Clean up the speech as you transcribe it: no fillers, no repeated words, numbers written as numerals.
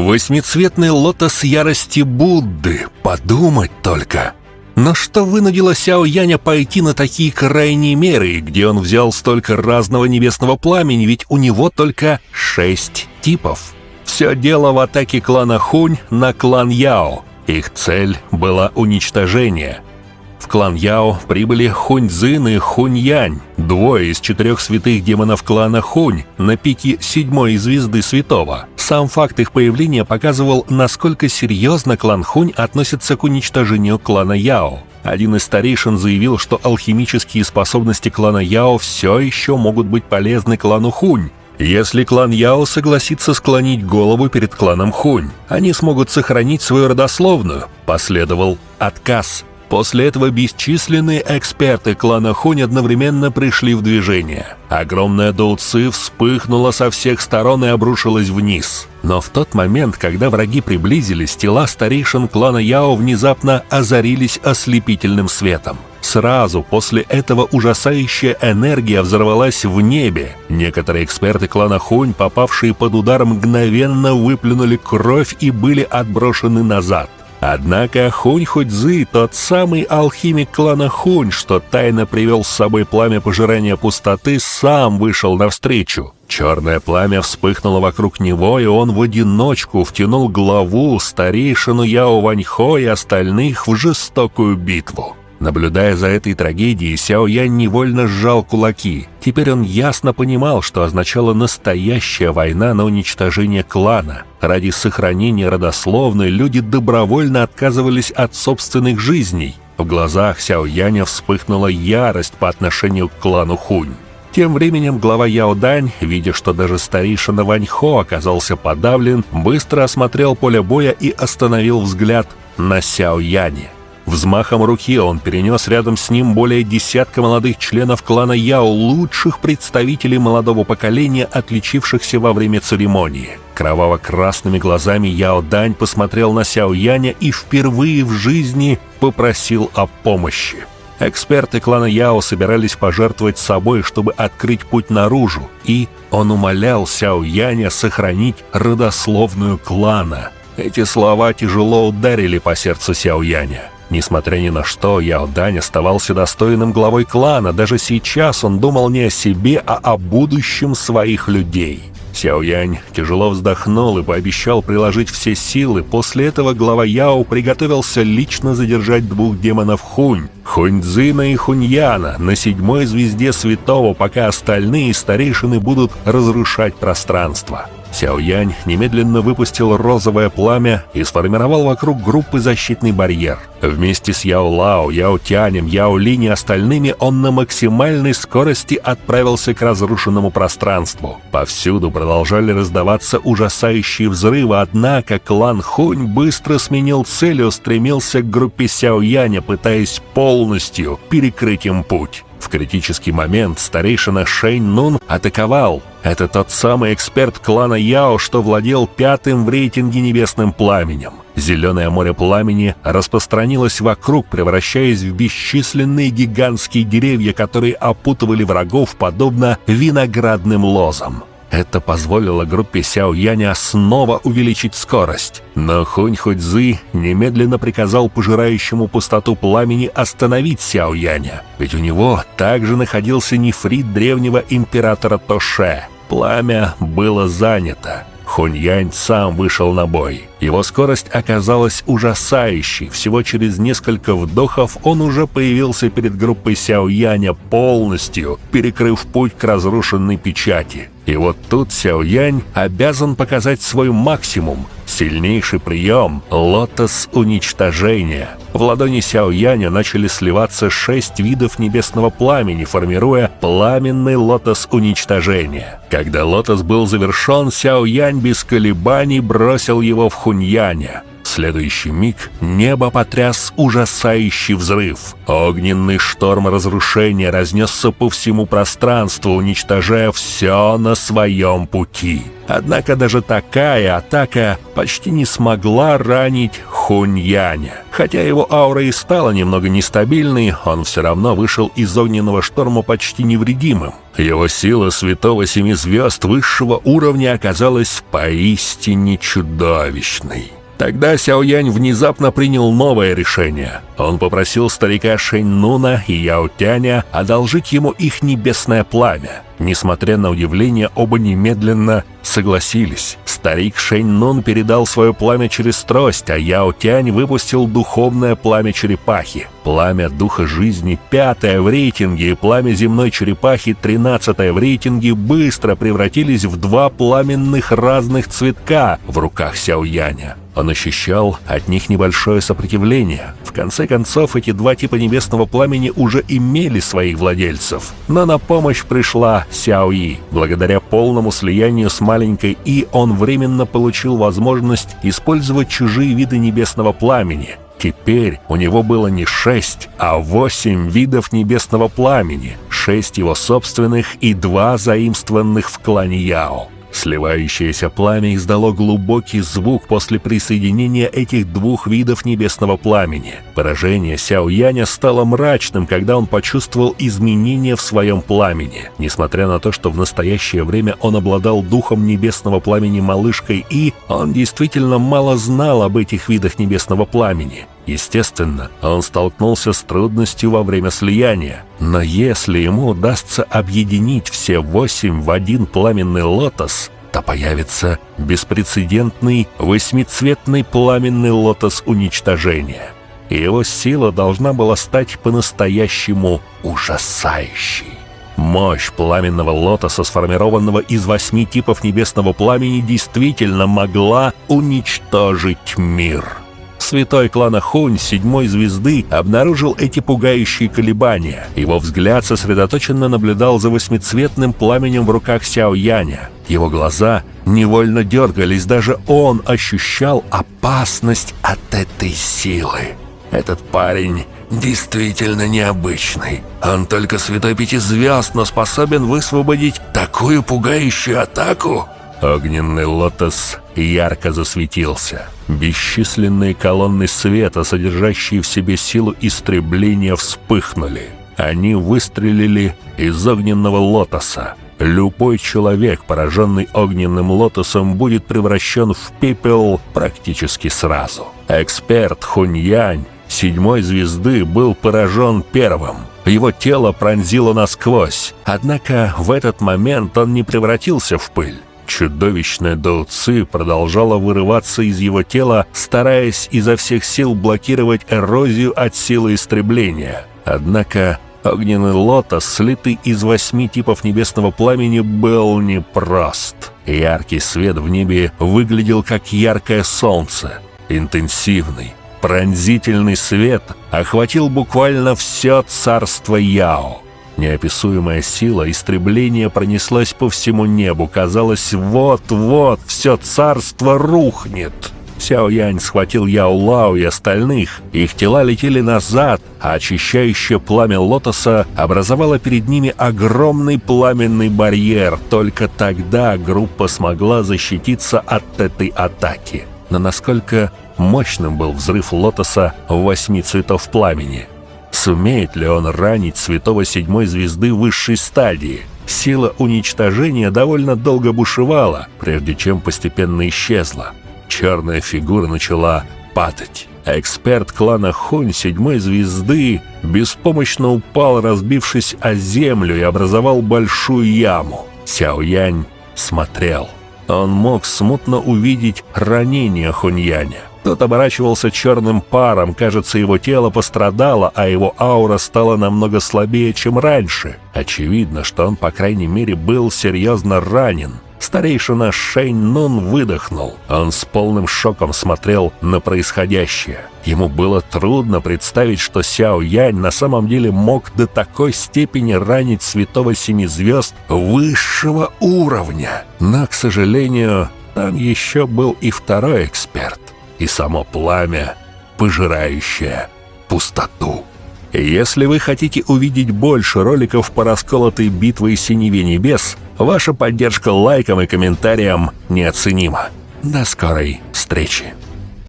Восьмицветный лотос ярости Будды, подумать только. Но что вынудило Сяо Яня пойти на такие крайние меры, где он взял столько разного небесного пламени, ведь у него только 6 типов? Все дело в атаке клана Хунь на клан Яо. Их цель была уничтожение. В клан Яо прибыли Хуньцзин и Хуньянь, двое из 4 святых демонов клана Хунь, на пике 7-й звезды святого. Сам факт их появления показывал, насколько серьезно клан Хунь относится к уничтожению клана Яо. Один из старейшин заявил, что алхимические способности клана Яо все еще могут быть полезны клану Хунь. Если клан Яо согласится склонить голову перед кланом Хунь, они смогут сохранить свою родословную. Последовал отказ. После этого бесчисленные эксперты клана Хунь одновременно пришли в движение. Огромная доуци вспыхнула со всех сторон и обрушилась вниз. Но в тот момент, когда враги приблизились, тела старейшин клана Яо внезапно озарились ослепительным светом. Сразу после этого ужасающая энергия взорвалась в небе. Некоторые эксперты клана Хунь, попавшие под удар, мгновенно выплюнули кровь и были отброшены назад. Однако Хунь-Хуньцзы, тот самый алхимик клана Хунь, что тайно привел с собой пламя пожирания пустоты, сам вышел навстречу. Черное пламя вспыхнуло вокруг него, и он в одиночку втянул главу, старейшину Яо Ваньхо и остальных в жестокую битву. Наблюдая за этой трагедией, Сяо Янь невольно сжал кулаки. Теперь он ясно понимал, что означала настоящая война на уничтожение клана. Ради сохранения родословной люди добровольно отказывались от собственных жизней. В глазах Сяо Яня вспыхнула ярость по отношению к клану Хунь. Тем временем глава Яо Дань, видя, что даже старейшина Ваньхо оказался подавлен, быстро осмотрел поле боя и остановил взгляд на Сяо Яне. Взмахом руки он перенес рядом с ним более десятка молодых членов клана Яо, лучших представителей молодого поколения, отличившихся во время церемонии. Кроваво-красными глазами Яо Дань посмотрел на Сяо Яня и впервые в жизни попросил о помощи. Эксперты клана Яо собирались пожертвовать собой, чтобы открыть путь наружу, и он умолял Сяо Яня сохранить родословную клана. Эти слова тяжело ударили по сердцу Сяо Яня. Несмотря ни на что, Яо Дань оставался достойным главой клана. Даже сейчас он думал не о себе, а о будущем своих людей. Сяо Янь тяжело вздохнул и пообещал приложить все силы. После этого глава Яо приготовился лично задержать 2 демонов Хунь, Хуньцзина и Хуньяна, на 7-й звезде святого, пока остальные старейшины будут разрушать пространство. Сяо Янь немедленно выпустил розовое пламя и сформировал вокруг группы защитный барьер. Вместе с Яо Лао, Яо Тянем, Яо Линь и остальными он на максимальной скорости отправился к разрушенному пространству. Повсюду продолжали раздаваться ужасающие взрывы, однако клан Хунь быстро сменил цель и устремился к группе Сяо Яня, пытаясь полностью перекрыть им путь. В критический момент старейшина Шэнь Нун атаковал. Это тот самый эксперт клана Яо, что владел 5-м в рейтинге небесным пламенем. Зеленое море пламени распространилось вокруг, превращаясь в бесчисленные гигантские деревья, которые опутывали врагов подобно виноградным лозам. Это позволило группе Сяо Яня снова увеличить скорость. Но Хунь-Хуньцзы немедленно приказал пожирающему пустоту пламени остановить Сяо Яня, ведь у него также находился нефрит древнего императора Тоше. Пламя было занято. Хунь-Янь сам вышел на бой. Его скорость оказалась ужасающей. Всего через несколько вдохов он уже появился перед группой Сяо Яня, полностью перекрыв путь к разрушенной печати. И вот тут Сяо Янь обязан показать свой максимум. Сильнейший прием — лотос уничтожения. В ладони Сяо Яня начали сливаться 6 видов небесного пламени, формируя пламенный лотос уничтожения. Когда лотос был завершен, Сяо Янь без колебаний бросил его в Хуньяня. В следующий миг небо потряс ужасающий взрыв. Огненный шторм разрушения разнесся по всему пространству, уничтожая все на своем пути. Однако даже такая атака почти не смогла ранить Хунь-Яня. Хотя его аура и стала немного нестабильной, он все равно вышел из огненного шторма почти невредимым. Его сила Святого Семи Звезд высшего уровня оказалась поистине чудовищной. Тогда Сяоянь внезапно принял новое решение. Он попросил старика Шэньнуна и Яотяня одолжить ему их небесное пламя. Несмотря на удивление, оба немедленно согласились. Старик Шэньнун передал свое пламя через трость, а Яотянь выпустил духовное пламя черепахи. Пламя духа жизни, 5-е в рейтинге, и пламя земной черепахи, 13-е в рейтинге, быстро превратились в 2 пламенных разных цветка в руках Сяояня. Он ощущал от них небольшое сопротивление. В конце концов, эти 2 типа небесного пламени уже имели своих владельцев. Но на помощь пришла Сяо И. Благодаря полному слиянию с маленькой И он временно получил возможность использовать чужие виды небесного пламени. Теперь у него было не 6, а 8 видов небесного пламени, 6 его собственных и 2 заимствованных в клане Яо. Сливающееся пламя издало глубокий звук после присоединения этих 2 видов небесного пламени. Выражение Сяояня стало мрачным, когда он почувствовал изменения в своем пламени. Несмотря на то, что в настоящее время он обладал духом небесного пламени малышкой И, он действительно мало знал об этих видах небесного пламени. Естественно, он столкнулся с трудностью во время слияния. Но если ему удастся объединить все 8 в один пламенный лотос, то появится беспрецедентный 8-цветный пламенный лотос уничтожения. И его сила должна была стать по-настоящему ужасающей. Мощь пламенного лотоса, сформированного из 8 типов небесного пламени, действительно могла уничтожить мир. Святой клана Хунь 7-й звезды обнаружил эти пугающие колебания. Его взгляд сосредоточенно наблюдал за 8-цветным пламенем в руках Сяояня. Его глаза невольно дергались, даже он ощущал опасность от этой силы. Этот парень действительно необычный. Он только Святой 5 звезд, но способен высвободить такую пугающую атаку. Огненный лотос ярко засветился. Бесчисленные колонны света, содержащие в себе силу истребления, вспыхнули. Они выстрелили из огненного лотоса. Любой человек, пораженный огненным лотосом, будет превращен в пепел практически сразу. Эксперт Хунь-Янь 7-й звезды был поражен первым. Его тело пронзило насквозь. Однако в этот момент он не превратился в пыль. Чудовищная Дао Ци продолжала вырываться из его тела, стараясь изо всех сил блокировать эрозию от силы истребления. Однако огненный лотос, слитый из 8 типов небесного пламени, был непрост. Яркий свет в небе выглядел как яркое солнце. Интенсивный, пронзительный свет охватил буквально все царство Яо. Неописуемая сила истребления пронеслась по всему небу. Казалось, вот-вот все царство рухнет. Сяоянь схватил Яо Лао и остальных. Их тела летели назад, а очищающее пламя лотоса образовало перед ними огромный пламенный барьер. Только тогда группа смогла защититься от этой атаки. Но насколько мощным был взрыв лотоса в 8 цветов пламени? Сумеет ли он ранить Святого 7-й звезды высшей стадии? Сила уничтожения довольно долго бушевала, прежде чем постепенно исчезла. Черная фигура начала падать. Эксперт клана Хунь 7-й звезды беспомощно упал, разбившись о землю, и образовал большую яму. Сяоянь смотрел. Он мог смутно увидеть ранение Хунь-Яня. Тот оборачивался черным паром, кажется, его тело пострадало, а его аура стала намного слабее, чем раньше. Очевидно, что он, по крайней мере, был серьезно ранен. Старейшина Шэньнун выдохнул. Он с полным шоком смотрел на происходящее. Ему было трудно представить, что Сяоянь на самом деле мог до такой степени ранить Святого 7 звезд высшего уровня. Но, к сожалению, там еще был и второй эксперт. и само пламя, пожирающее пустоту. Если вы хотите увидеть больше роликов по расколотой битве Синеве Небес, ваша поддержка лайком и комментарием неоценима. До скорой встречи!